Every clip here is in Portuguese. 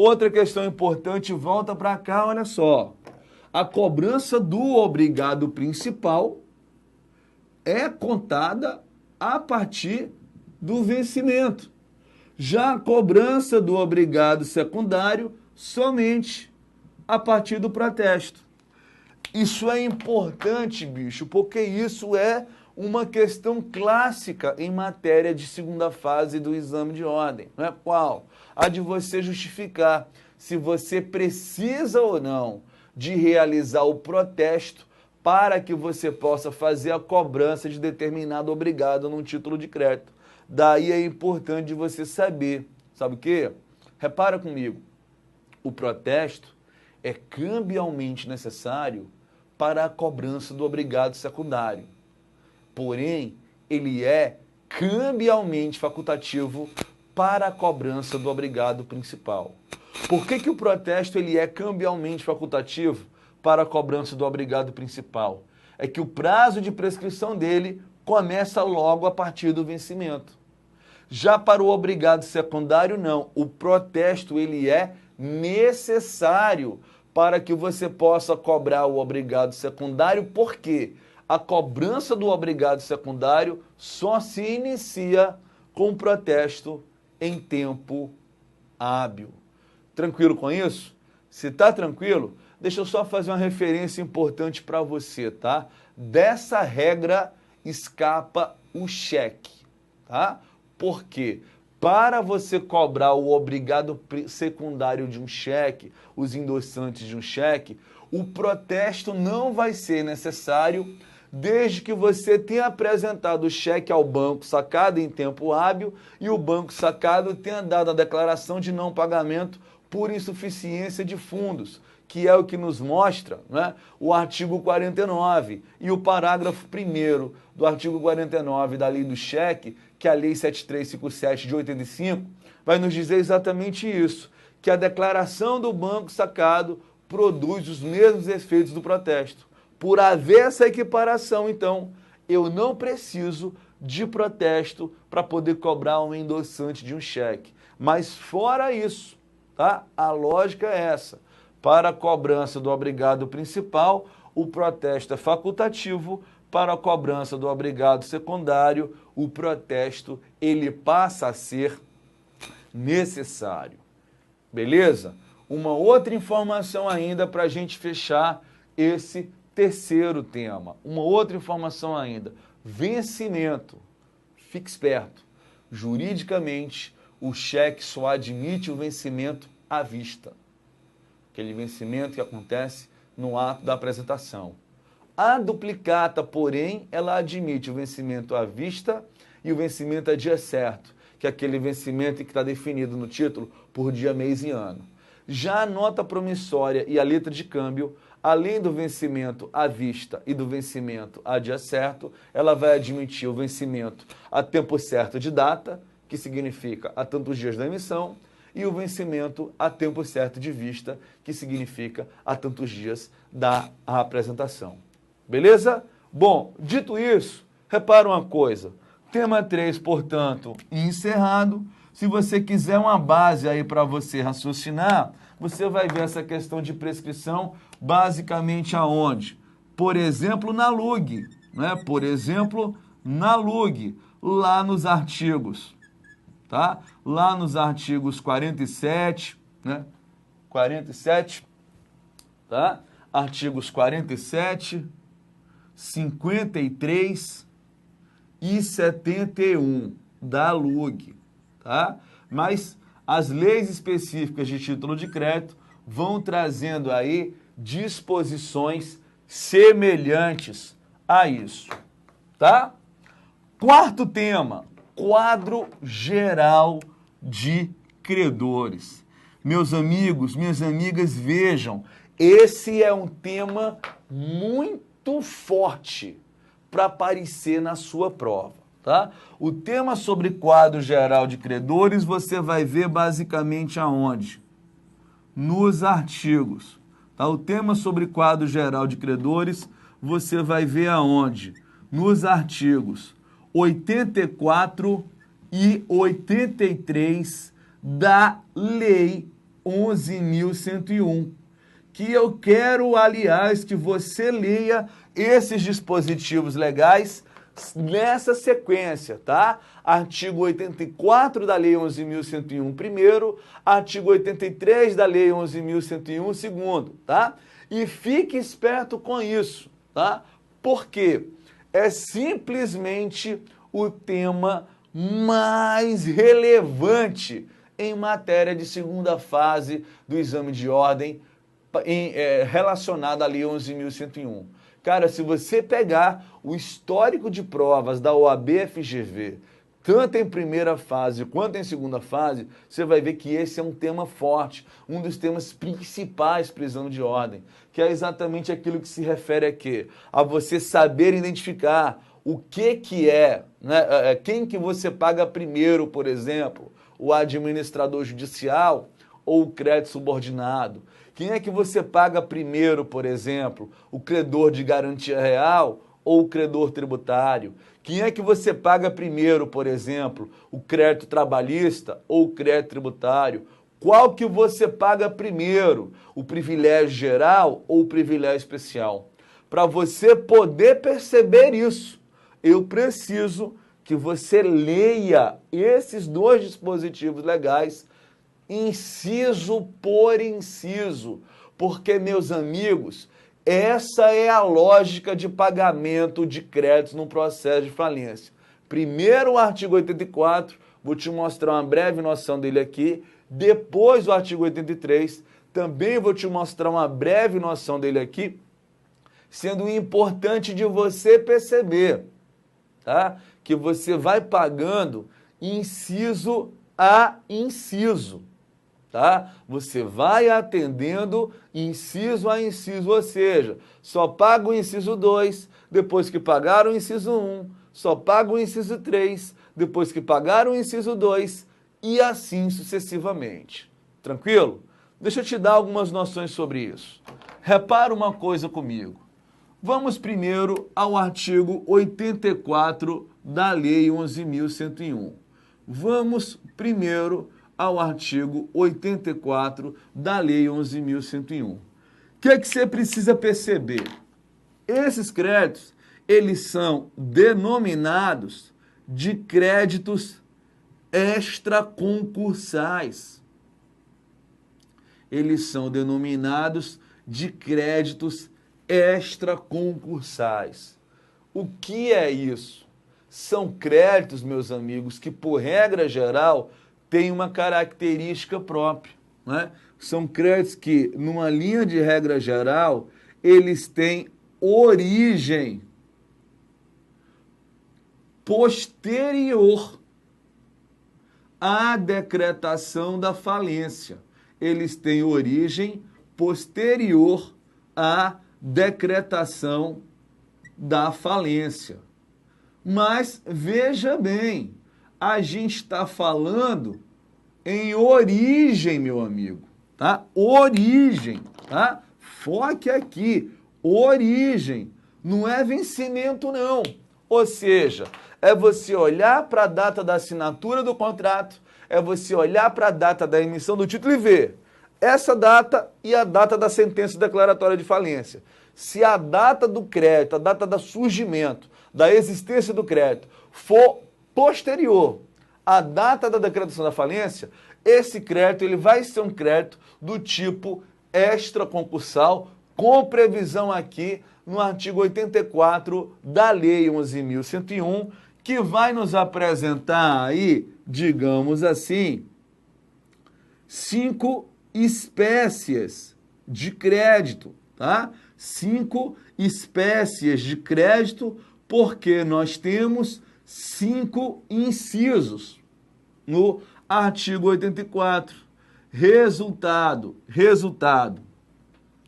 Outra questão importante, volta para cá, olha só. A cobrança do obrigado principal é contada a partir do vencimento. Já a cobrança do obrigado secundário somente a partir do protesto. Isso é importante, bicho, porque isso é uma questão clássica em matéria de segunda fase do exame de ordem. Não é qual? A de você justificar se você precisa ou não de realizar o protesto para que você possa fazer a cobrança de determinado obrigado num título de crédito. Daí é importante você saber, sabe o quê? Repara comigo, o protesto é cambialmente necessário para a cobrança do obrigado secundário. Porém, ele é cambialmente facultativo para a cobrança do obrigado principal. Por que o protesto ele é cambialmente facultativo para a cobrança do obrigado principal? É que o prazo de prescrição dele começa logo a partir do vencimento. Já para o obrigado secundário, não. O protesto ele é necessário para que você possa cobrar o obrigado secundário, porque a cobrança do obrigado secundário só se inicia com protesto em tempo hábil. Tranquilo com isso? Se está tranquilo, deixa eu só fazer uma referência importante para você, tá? Dessa regra escapa o cheque, tá? Por quê? Para você cobrar o obrigado secundário de um cheque, os endossantes de um cheque, o protesto não vai ser necessário desde que você tenha apresentado o cheque ao banco sacado em tempo hábil e o banco sacado tenha dado a declaração de não pagamento por insuficiência de fundos, que é o que nos mostra, né, o artigo 49 e o parágrafo 1º do artigo 49 da Lei do Cheque, que é a Lei 7357 de 85, vai nos dizer exatamente isso, que a declaração do banco sacado produz os mesmos efeitos do protesto. Por haver essa equiparação, então, eu não preciso de protesto para poder cobrar um endossante de um cheque. Mas fora isso, tá? A lógica é essa. Para a cobrança do obrigado principal, o protesto é facultativo. Para a cobrança do obrigado secundário, o protesto ele passa a ser necessário. Beleza? Uma outra informação ainda para a gente fechar esse terceiro tema. Uma outra informação ainda. Vencimento. Fique esperto. Juridicamente, o cheque só admite o vencimento à vista. Aquele vencimento que acontece no ato da apresentação. A duplicata, porém, ela admite o vencimento à vista e o vencimento a dia certo, que é aquele vencimento que está definido no título por dia, mês e ano. Já a nota promissória e a letra de câmbio, além do vencimento à vista e do vencimento a dia certo, ela vai admitir o vencimento a tempo certo de data, que significa a tantos dias da emissão, e o vencimento a tempo certo de vista, que significa a tantos dias da apresentação. Beleza? Bom, dito isso, repara uma coisa. Tema 3, portanto, encerrado. Se você quiser uma base aí para você raciocinar, você vai ver essa questão de prescrição basicamente aonde? Por exemplo, na LUG, né? Por exemplo, na LUG, lá nos artigos, tá? Lá nos artigos 47, né? 47, tá? Artigos 47, 53 e 71 da LUG, tá? Mas as leis específicas de título de crédito vão trazendo aí disposições semelhantes a isso, tá? Quarto tema, quadro geral de credores. Meus amigos, minhas amigas, vejam, esse é um tema muito forte para aparecer na sua prova, tá? O tema sobre quadro geral de credores você vai ver basicamente aonde? Nos artigos, tá? O tema sobre quadro geral de credores você vai ver aonde? Nos artigos 84 e 83 da Lei 11.101, que eu quero, aliás, que você leia esses dispositivos legais nessa sequência, tá? Artigo 84 da Lei 11.101 primeiro, artigo 83 da Lei 11.101 segundo, tá? E fique esperto com isso, tá? Porque é simplesmente o tema mais relevante em matéria de segunda fase do exame de ordem relacionado à Lei 11.101. Cara, se você pegar o histórico de provas da OAB-FGV, tanto em primeira fase quanto em segunda fase, você vai ver que esse é um tema forte, um dos temas principais para o exame de ordem, que é exatamente aquilo que se refere a quê? A você saber identificar o que é, né? Quem que você paga primeiro, por exemplo, o administrador judicial ou o crédito subordinado. Quem é que você paga primeiro, por exemplo, o credor de garantia real ou o credor tributário? Quem é que você paga primeiro, por exemplo, o crédito trabalhista ou o crédito tributário? Qual que você paga primeiro, o privilégio geral ou o privilégio especial? Para você poder perceber isso, eu preciso que você leia esses dois dispositivos legais inciso por inciso, porque, meus amigos, essa é a lógica de pagamento de créditos no processo de falência. Primeiro o artigo 84, vou te mostrar uma breve noção dele aqui, depois o artigo 83, também vou te mostrar uma breve noção dele aqui, sendo importante de você perceber, tá? Que você vai pagando inciso a inciso. Tá? Você vai atendendo inciso a inciso, ou seja, só paga o inciso 2, depois que pagar o inciso 1, só paga o inciso 3, depois que pagar o inciso 2, e assim sucessivamente. Tranquilo? Deixa eu te dar algumas noções sobre isso. Repara uma coisa comigo. Vamos primeiro ao artigo 84 da Lei 11.101. Vamos primeiro ao artigo 84 da Lei 11.101. O que você precisa perceber? Esses créditos, eles são denominados de créditos extraconcursais. Eles são denominados de créditos extraconcursais. O que é isso? São créditos, meus amigos, que por regra geral tem uma característica própria, né? São créditos que, numa linha de regra geral, eles têm origem posterior à decretação da falência. Eles têm origem posterior à decretação da falência. Mas, veja bem, a gente está falando em origem, meu amigo, tá? Origem, tá? Foque aqui, origem, não é vencimento não. Ou seja, é você olhar para a data da assinatura do contrato, é você olhar para a data da emissão do título e ver essa data e a data da sentença declaratória de falência. Se a data do crédito, a data do surgimento, da existência do crédito for posterior à data da decretação da falência, esse crédito ele vai ser um crédito do tipo extraconcursal, com previsão aqui no artigo 84 da Lei 11.101, que vai nos apresentar aí, digamos assim, 5 espécies de crédito, tá? 5 espécies de crédito, porque nós temos 5 incisos no artigo 84. Resultado,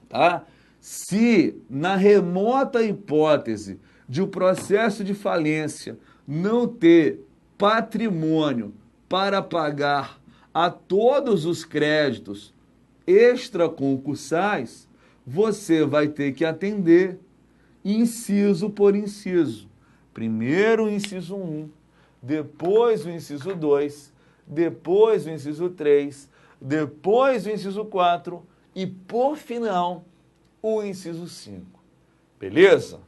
tá? Se na remota hipótese de o processo de falência não ter patrimônio para pagar a todos os créditos extraconcursais, você vai ter que atender inciso por inciso. Primeiro o inciso 1, depois o inciso 2, depois o inciso 3, depois o inciso 4 e, por final, o inciso 5. Beleza?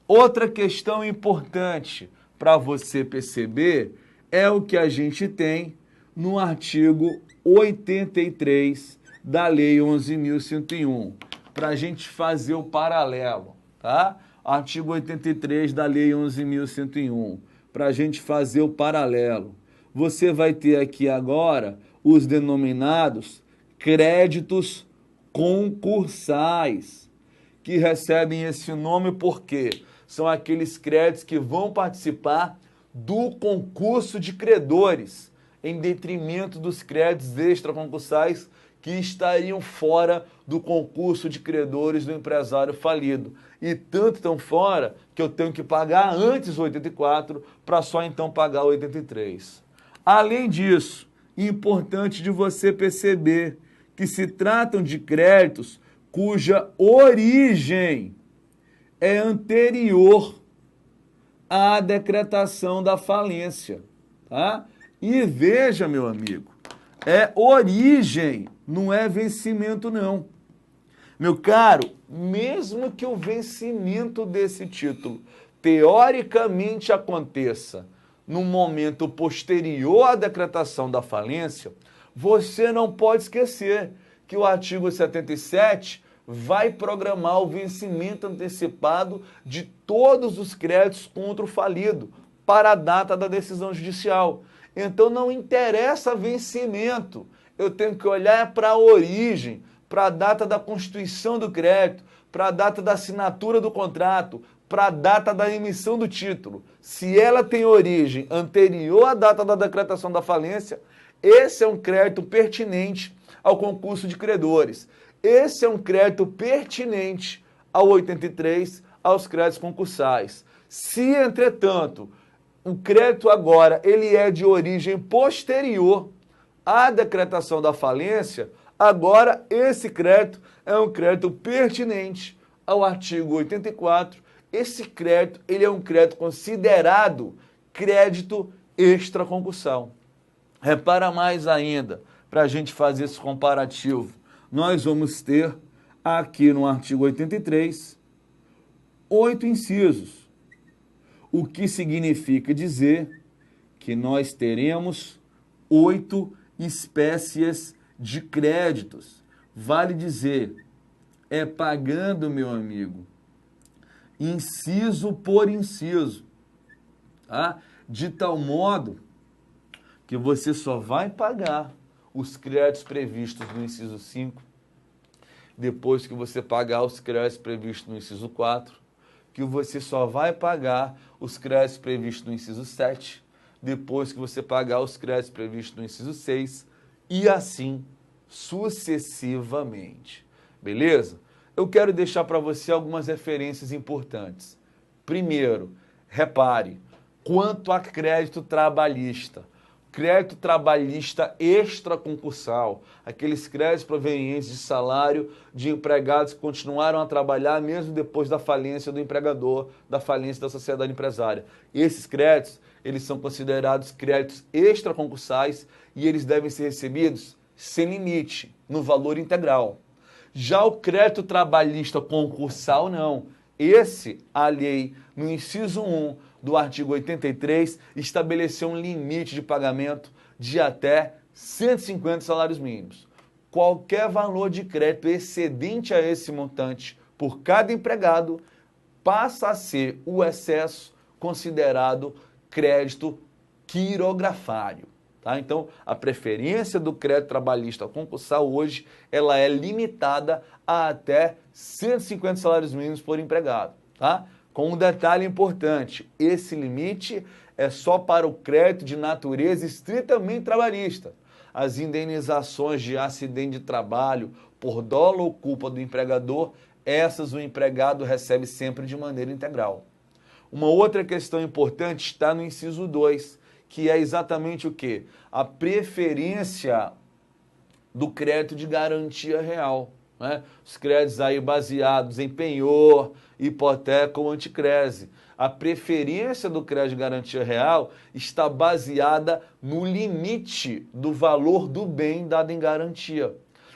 Outra questão importante para você perceber é o que a gente tem no artigo 83 da Lei 11.101, para a gente fazer o paralelo, tá? Artigo 83 da Lei 11.101, para a gente fazer o paralelo. Você vai ter aqui agora os denominados créditos concursais, que recebem esse nome porque são aqueles créditos que vão participar do concurso de credores, em detrimento dos créditos extraconcursais que estariam fora do concurso de credores do empresário falido. E tanto estão fora que eu tenho que pagar antes o 84 para só então pagar o 83. Além disso, importante de você perceber que se tratam de créditos cuja origem é anterior à decretação da falência, tá? E veja, meu amigo, é origem, não é vencimento, não. Meu caro, mesmo que o vencimento desse título teoricamente aconteça no momento posterior à decretação da falência, você não pode esquecer que o artigo 77 vai programar o vencimento antecipado de todos os créditos contra o falido para a data da decisão judicial. Então não interessa vencimento, eu tenho que olhar para a origem, para a data da constituição do crédito, para a data da assinatura do contrato, para a data da emissão do título. Se ela tem origem anterior à data da decretação da falência, esse é um crédito pertinente ao concurso de credores. Esse é um crédito pertinente ao 83, aos créditos concursais. Se, entretanto, o crédito agora ele é de origem posterior à decretação da falência, agora esse crédito é um crédito pertinente ao artigo 84. Esse crédito ele é um crédito considerado crédito extraconcursal. Repara mais ainda, para a gente fazer esse comparativo. Nós vamos ter aqui no artigo 83, 8 incisos, o que significa dizer que nós teremos 8 espécies de créditos. Vale dizer, é pagando, meu amigo, inciso por inciso, tá? De tal modo que você só vai pagar os créditos previstos no inciso 5, depois que você pagar os créditos previstos no inciso 4, que você só vai pagar os créditos previstos no inciso 7, depois que você pagar os créditos previstos no inciso 6, e assim sucessivamente. Beleza? Eu quero deixar para você algumas referências importantes. Primeiro, repare, quanto a crédito trabalhista. Crédito trabalhista extraconcursal, aqueles créditos provenientes de salário de empregados que continuaram a trabalhar mesmo depois da falência do empregador, da falência da sociedade empresária. Esses créditos, eles são considerados créditos extraconcursais e eles devem ser recebidos sem limite, no valor integral. Já o crédito trabalhista concursal, não. Esse, a lei, no inciso 1 do artigo 83, estabeleceu um limite de pagamento de até 150 salários mínimos. Qualquer valor de crédito excedente a esse montante por cada empregado passa a ser o excesso considerado crédito quirografário. Tá? Então, a preferência do crédito trabalhista concursal hoje ela é limitada a até 150 salários mínimos por empregado. Tá? Com um detalhe importante, esse limite é só para o crédito de natureza estritamente trabalhista. As indenizações de acidente de trabalho por dolo ou culpa do empregador, essas o empregado recebe sempre de maneira integral. Uma outra questão importante está no inciso 2, que é exatamente o quê? A preferência do crédito de garantia real. né? Os créditos aí baseados em penhor, hipoteca ou anticrese. A preferência do crédito de garantia real está baseada no limite do valor do bem dado em garantia.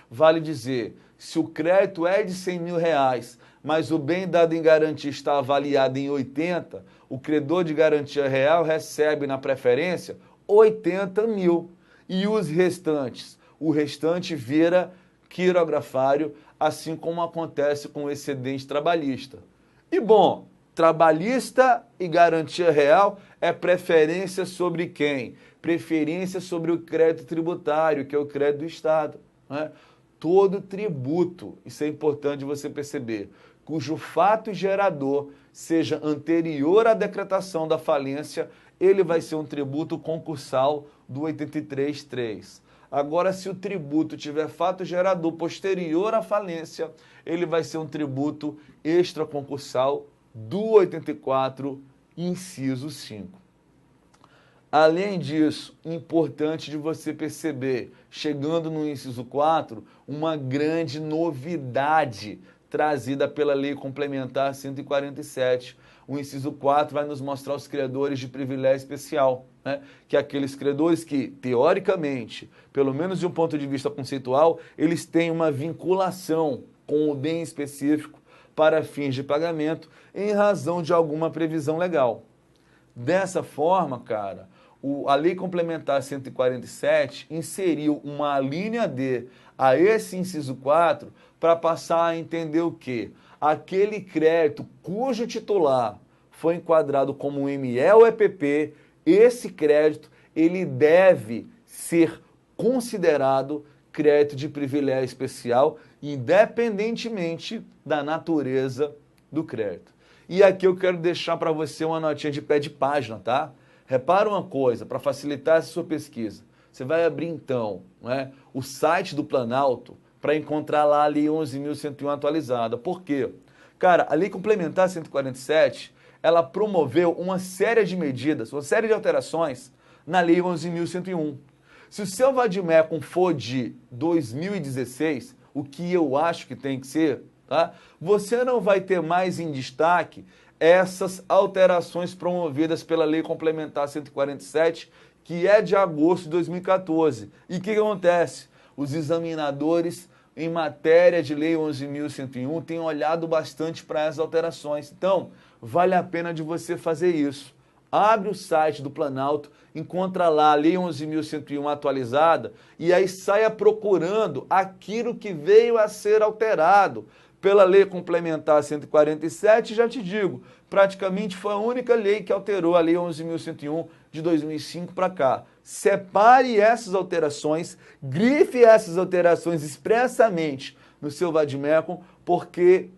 Vale dizer, se o crédito é de R$100.000, mas o bem dado em garantia está avaliado em 80, o credor de garantia real recebe na preferência 80 mil. E os restantes? O restante vira quirografário, assim como acontece com o excedente trabalhista. E bom, trabalhista e garantia real é preferência sobre quem? Preferência sobre o crédito tributário, que é o crédito do Estado, né? Todo tributo, isso é importante você perceber, cujo fato gerador seja anterior à decretação da falência, ele vai ser um tributo concursal do 83.3. Agora, se o tributo tiver fato gerador posterior à falência, ele vai ser um tributo extraconcursal do 84, inciso 5. Além disso, importante de você perceber, chegando no inciso 4, uma grande novidade trazida pela Lei Complementar 147. O inciso 4 vai nos mostrar os credores de privilégio especial, né? Que é aqueles credores que, teoricamente, pelo menos de um ponto de vista conceitual, eles têm uma vinculação com o bem específico para fins de pagamento em razão de alguma previsão legal. Dessa forma, cara, a Lei Complementar 147 inseriu uma linha D a esse inciso 4 para passar a entender o quê? Aquele crédito cujo titular foi enquadrado como um ME ou EPP, esse crédito ele deve ser considerado crédito de privilégio especial, independentemente da natureza do crédito. E aqui eu quero deixar para você uma notinha de pé de página, tá? Repara uma coisa, para facilitar essa sua pesquisa. Você vai abrir, então, né, o site do Planalto para encontrar lá a Lei 11.101 atualizada. Por quê? Cara, a Lei Complementar 147, ela promoveu uma série de medidas, uma série de alterações na Lei 11.101. Se o seu vadimécum for de 2016, o que eu acho que tem que ser, tá? Você não vai ter mais em destaque essas alterações promovidas pela Lei Complementar 147, que é de agosto de 2014. E o que acontece? Os examinadores em matéria de Lei 11.101 têm olhado bastante para essas alterações. Então, vale a pena de você fazer isso. Abre o site do Planalto, encontra lá a Lei 11.101 atualizada e aí saia procurando aquilo que veio a ser alterado pela Lei Complementar 147, já te digo, praticamente foi a única lei que alterou a Lei 11.101 de 2005 para cá. Separe essas alterações, grife essas alterações expressamente no seu vadimécum, porque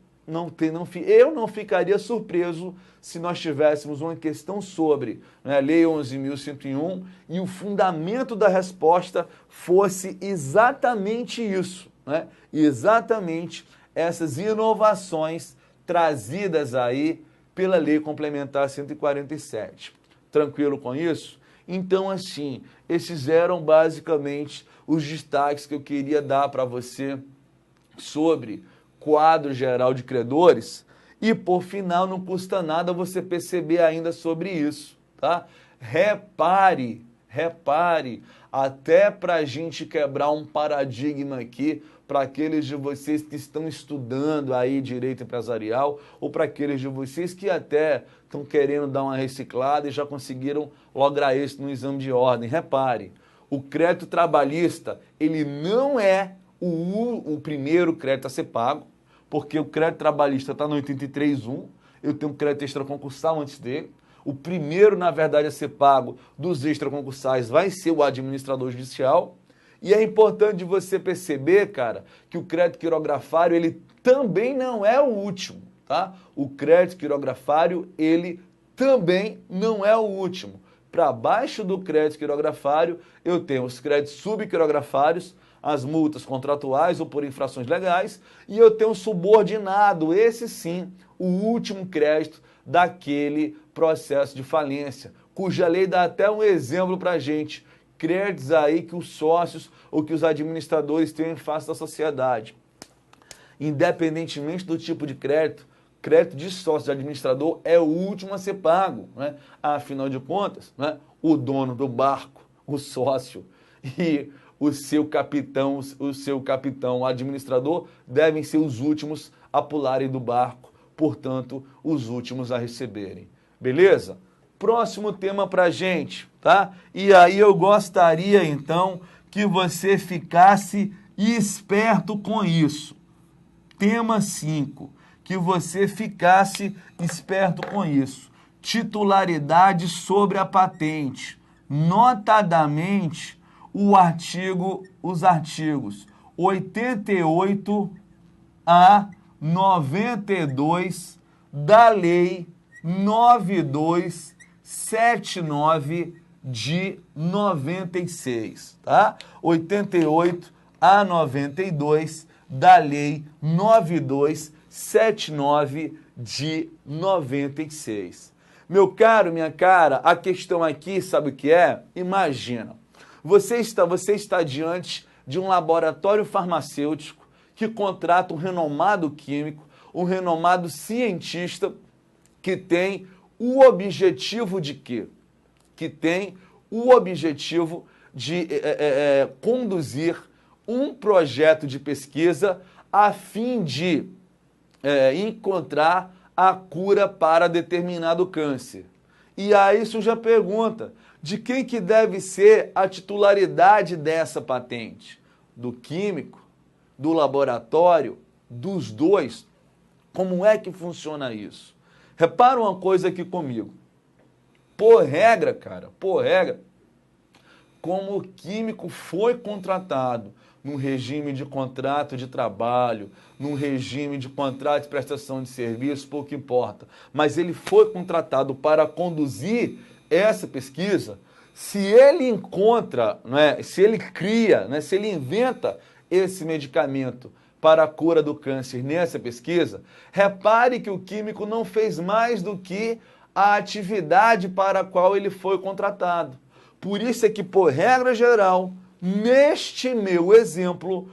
eu não ficaria surpreso se nós tivéssemos uma questão sobre, né, Lei 11.101 e o fundamento da resposta fosse exatamente isso, né? Exatamente essas inovações trazidas aí pela Lei Complementar 147. Tranquilo com isso? Então, assim, esses eram basicamente os destaques que eu queria dar para você sobre quadro geral de credores. E, por final, não custa nada você perceber ainda sobre isso, tá? Repare, até para a gente quebrar um paradigma aqui, para aqueles de vocês que estão estudando aí direito empresarial, ou para aqueles de vocês que até estão querendo dar uma reciclada e já conseguiram lograr isso no exame de ordem. Repare, o crédito trabalhista, ele não é o primeiro crédito a ser pago, porque o crédito trabalhista está no 83.1, eu tenho um crédito extraconcursal antes dele. O primeiro, na verdade, a ser pago dos extraconcursais vai ser o administrador judicial. E é importante você perceber, cara, que o crédito quirografário, ele também não é o último, tá? O crédito quirografário, ele também não é o último. Para baixo do crédito quirografário, eu tenho os créditos subquirografários, as multas contratuais ou por infrações legais, e eu tenho um subordinado, esse sim, o último crédito daquele processo de falência, cuja lei dá até um exemplo para a gente, créditos aí que os sócios ou que os administradores têm em face da sociedade. independentemente do tipo de crédito, crédito de sócio de administrador é o último a ser pago, né? Afinal de contas, né, o dono do barco, o sócio e o seu capitão o administrador devem ser os últimos a pularem do barco, portanto, os últimos a receberem. Beleza? Próximo tema pra gente, tá? E aí eu gostaria então que você ficasse esperto com isso. Tema 5, que você ficasse esperto com isso. Titularidade sobre a patente, notadamente os artigos 88 a 92 da Lei 9279 de 96, tá? 88 a 92 da Lei 9279 de 96. Meu caro, minha cara, a questão aqui, sabe o que é? Imagina, você está diante de um laboratório farmacêutico que contrata um renomado químico, um renomado cientista que tem o objetivo de quê? Que tem o objetivo de conduzir um projeto de pesquisa a fim de encontrar a cura para determinado câncer. E aí surge a pergunta, de quem que deve ser a titularidade dessa patente? Do químico? Do laboratório? Dos dois? Como é que funciona isso? Repara uma coisa aqui comigo. Por regra, como o químico foi contratado num regime de contrato de trabalho, num regime de contrato de prestação de serviço, pouco importa, mas ele foi contratado para conduzir essa pesquisa, se ele encontra, né, se ele cria, né, se ele inventa esse medicamento para a cura do câncer nessa pesquisa, repare que o químico não fez mais do que a atividade para a qual ele foi contratado. Por isso é que, por regra geral, neste meu exemplo,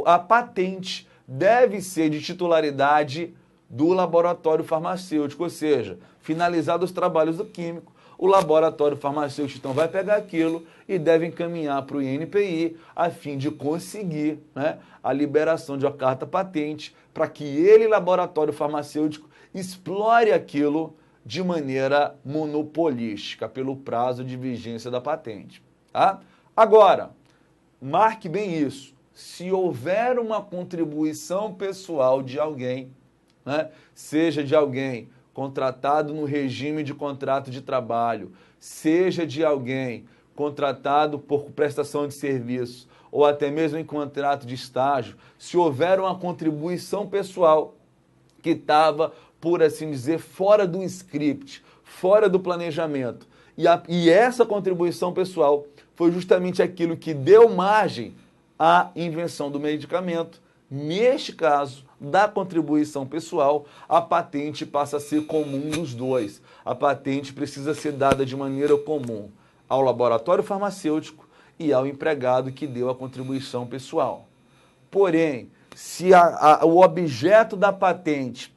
a patente deve ser de titularidade do laboratório farmacêutico, ou seja, finalizados os trabalhos do químico, o laboratório farmacêutico então vai pegar aquilo e deve encaminhar para o INPI a fim de conseguir, né, a liberação de uma carta patente para que ele, laboratório farmacêutico, explore aquilo de maneira monopolística, pelo prazo de vigência da patente. Tá? Agora, marque bem isso. Se houver uma contribuição pessoal de alguém, né, seja de alguém contratado no regime de contrato de trabalho, seja de alguém contratado por prestação de serviço, ou até mesmo em contrato de estágio, se houver uma contribuição pessoal que estava, por assim dizer, fora do script, fora do planejamento, e essa contribuição pessoal foi justamente aquilo que deu margem à invenção do medicamento, neste caso, da contribuição pessoal, a patente passa a ser comum dos dois. A patente precisa ser dada de maneira comum ao laboratório farmacêutico e ao empregado que deu a contribuição pessoal. Porém, se o objeto da patente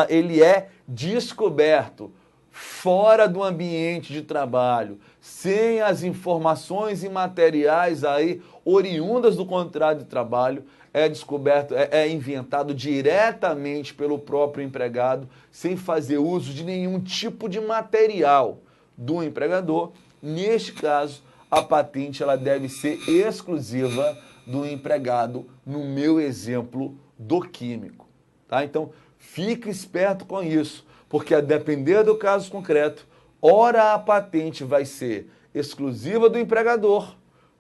ele é descoberto fora do ambiente de trabalho, sem as informações e materiais aí oriundas do contrato de trabalho, é descoberto, é inventado diretamente pelo próprio empregado, sem fazer uso de nenhum tipo de material do empregador. Neste caso, a patente ela deve ser exclusiva do empregado, no meu exemplo do químico. Tá? Então, fique esperto com isso, porque a depender do caso concreto, ora a patente vai ser exclusiva do empregador,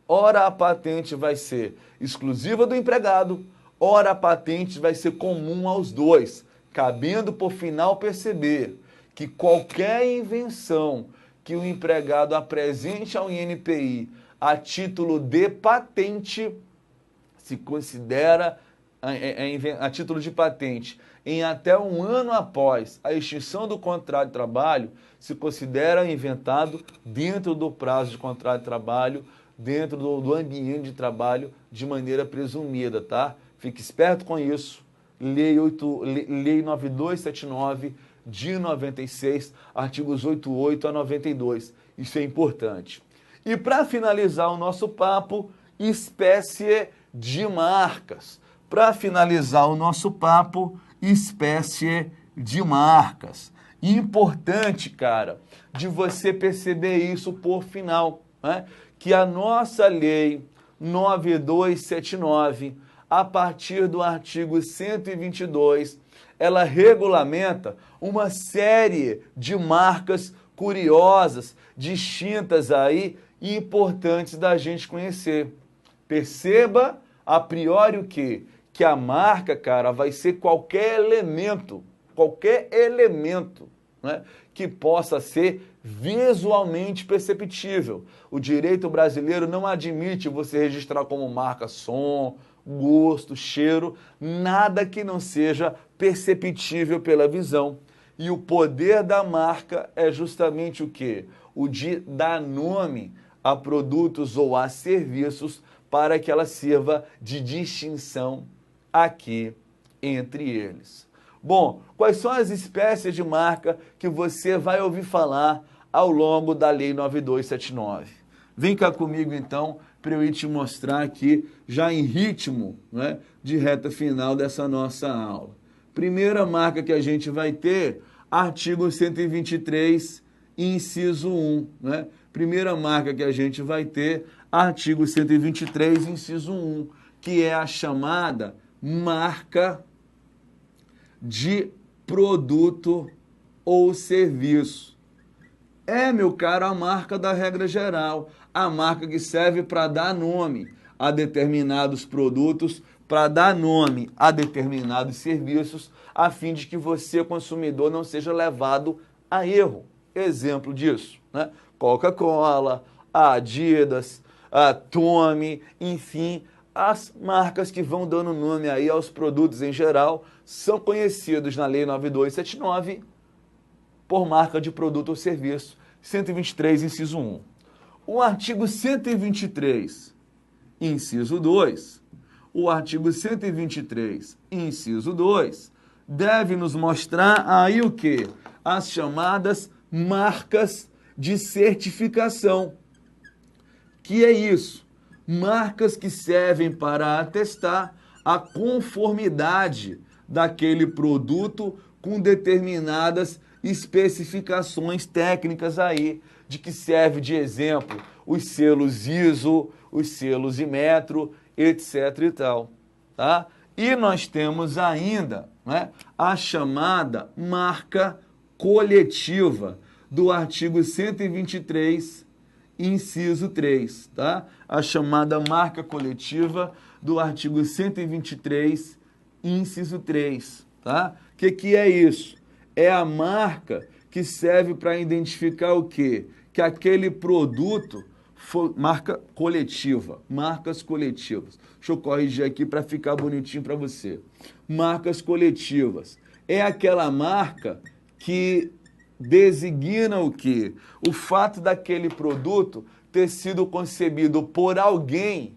ora a patente vai ser exclusiva do empregado, ora a patente vai ser comum aos dois, cabendo por final perceber que qualquer invenção que o empregado apresente ao INPI a título de patente se considera a título de patente em até um ano após a extinção do contrato de trabalho, se considera inventado dentro do prazo de contrato de trabalho, dentro do ambiente de trabalho, de maneira presumida, tá? Fique esperto com isso. Lei 9279 de 96, artigos 88 a 92. Isso é importante. E para finalizar o nosso papo, espécie de marcas. Para finalizar o nosso papo, espécie de marcas. Importante, cara, de você perceber isso por final, né? Que a nossa lei 9279, a partir do artigo 122, ela regulamenta uma série de marcas curiosas, distintas aí e importantes da gente conhecer. Perceba a priori o quê? Que a marca, cara, vai ser qualquer elemento, né, que possa ser visualmente perceptível. O direito brasileiro não admite você registrar como marca som, gosto, cheiro, nada que não seja perceptível pela visão. E o poder da marca é justamente o quê? O de dar nome a produtos ou a serviços para que ela sirva de distinção aqui entre eles. Bom, quais são as espécies de marca que você vai ouvir falar ao longo da Lei 9279? Vem cá comigo então, para eu ir te mostrar aqui, já em ritmo, né, de reta final dessa nossa aula. Primeira marca que a gente vai ter, artigo 123, inciso 1. Né? Primeira marca que a gente vai ter, artigo 123, inciso 1, que é a chamada marca de produto ou serviço. É, meu caro, a marca da regra geral, a marca que serve para dar nome a determinados produtos, para dar nome a determinados serviços, a fim de que você, consumidor, não seja levado a erro. Exemplo disso, né? Coca-Cola, a Adidas, a Tommy, enfim, as marcas que vão dando nome aí aos produtos em geral são conhecidos na Lei 9279 por marca de produto ou serviço, 123, inciso 1. O artigo 123, inciso 2, o artigo 123, inciso 2, deve nos mostrar aí o quê? As chamadas marcas de certificação. Que é isso? Marcas que servem para atestar a conformidade daquele produto com determinadas especificações técnicas aí, de que serve de exemplo os selos ISO, os selos Inmetro, etc. e tal. Tá? E nós temos ainda, né, a chamada marca coletiva do artigo 123, inciso 3, tá? A chamada marca coletiva do artigo 123, inciso 3, tá? O que é isso? É a marca que serve para identificar o quê? Que aquele produto foi marca coletiva, marcas coletivas. Deixa eu corrigir aqui para ficar bonitinho para você. Marcas coletivas. É aquela marca que designa o quê? O fato daquele produto ter sido concebido por alguém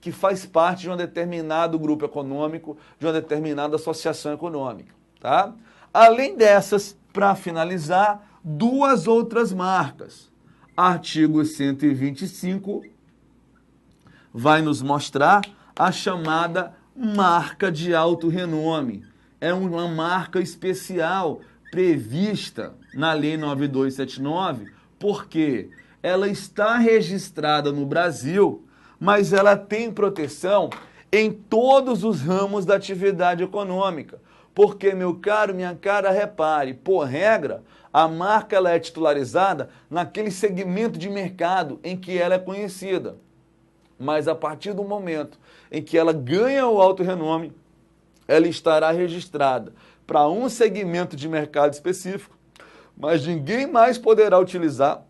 que faz parte de um determinado grupo econômico, de uma determinada associação econômica, tá? Além dessas, para finalizar, duas outras marcas. Artigo 125 vai nos mostrar a chamada marca de alto renome. É uma marca especial prevista na Lei 9279, porque ela está registrada no Brasil, mas ela tem proteção em todos os ramos da atividade econômica. Porque, meu caro, minha cara, repare, por regra, a marca ela é titularizada naquele segmento de mercado em que ela é conhecida. Mas a partir do momento em que ela ganha o alto renome, ela estará registrada para um segmento de mercado específico, mas ninguém mais poderá utilizar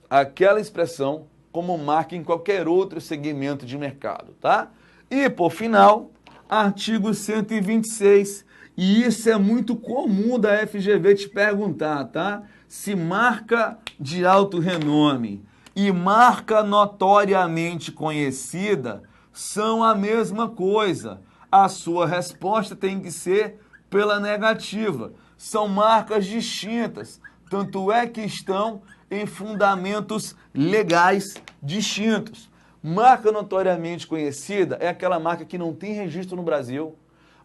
aquela expressão como marca em qualquer outro segmento de mercado, tá? E, por final, artigo 126, e isso é muito comum da FGV te perguntar, tá? Se marca de alto renome e marca notoriamente conhecida são a mesma coisa. a sua resposta tem que ser pela negativa. São marcas distintas, tanto é que estão em fundamentos legais distintos. Marca notoriamente conhecida é aquela marca que não tem registro no Brasil,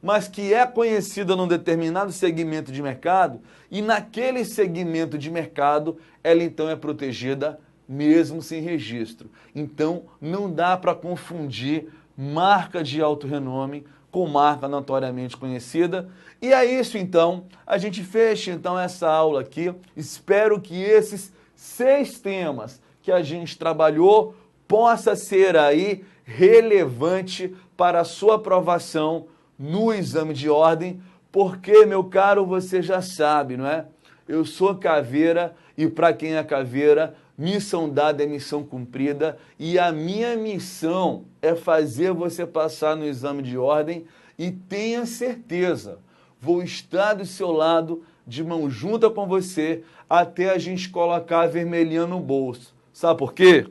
mas que é conhecida num determinado segmento de mercado e naquele segmento de mercado ela então é protegida mesmo sem registro. Então não dá para confundir marca de alto renome com marca notoriamente conhecida. E é isso então, a gente fecha então essa aula aqui. Espero que esses 6 temas que a gente trabalhou possa ser aí relevante para a sua aprovação no exame de ordem, porque, meu caro, você já sabe, não é? Eu sou caveira e para quem é caveira, missão dada é missão cumprida e a minha missão é fazer você passar no exame de ordem e tenha certeza, vou estar do seu lado, de mão junta com você, até a gente colocar a vermelhinha no bolso. Sabe por quê?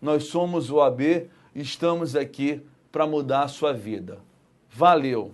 Nós somos o AB, estamos aqui para mudar a sua vida. Valeu!